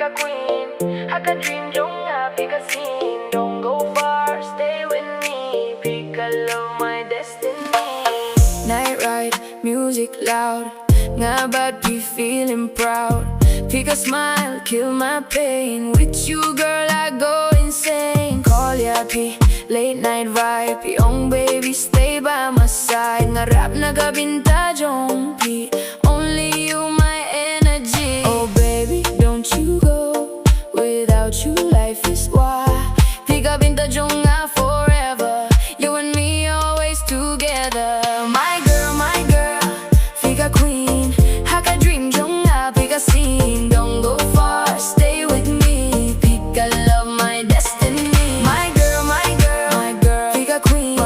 a queen. I can dream, jong, pick a scene. Don't go far, stay with me. Pick a love, my destiny. Night ride, music loud. Nga ba't be feeling proud? Pick a smile, kill my pain. With you, girl, I go insane. Call ya P, late night vibe. Young baby, stay by my side. Nga rap naga bynta jong P. Only you, my energy. Oh baby, don't you go. Without you, life is why. Pick up bynta jong forever. You and me always together. My girl, pick a queen. Haka dream jong pick a scene. Don't go far, stay with me. Pick a love, my destiny. My girl, pick a queen.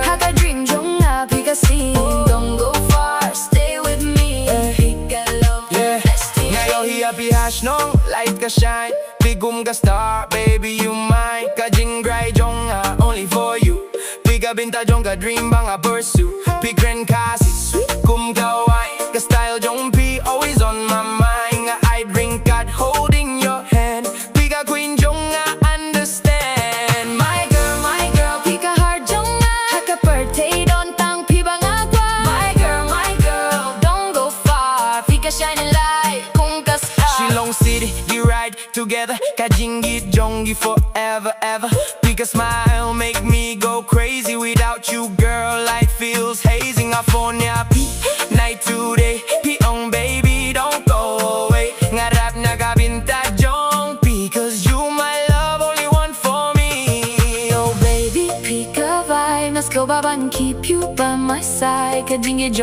Haka dream jong pick a scene. Don't go far, stay with me. Pick a love, my destiny. Iohi shnong, light ka shine. Bigum ka star, baby you mine. Ka jingrwai jong only for you. Pick a bynta jong ka dream bang a pursue. Pick kren Khasi Song, kum ka wine. Ka style jong P, always on my mind. I'd ryngkat holding your hand. Pick a queen jong understand. My girl, pick a heart jong haka pyrthei don tang bang kwah. My girl, don't go far. Pick a shining light, kung ka star. Shillong city, you ride together. Ka jingieid forever, ever. Pick a smile, make me go crazy. Without you, girl, life feels hazy. Nga phone ya P, night to day. P baby, don't go away. Nga rap naga bynta jong P. Cause you my love, only one for me. Oh baby, pick a vibe. Let's go baban, keep you by my side. Ka jingieid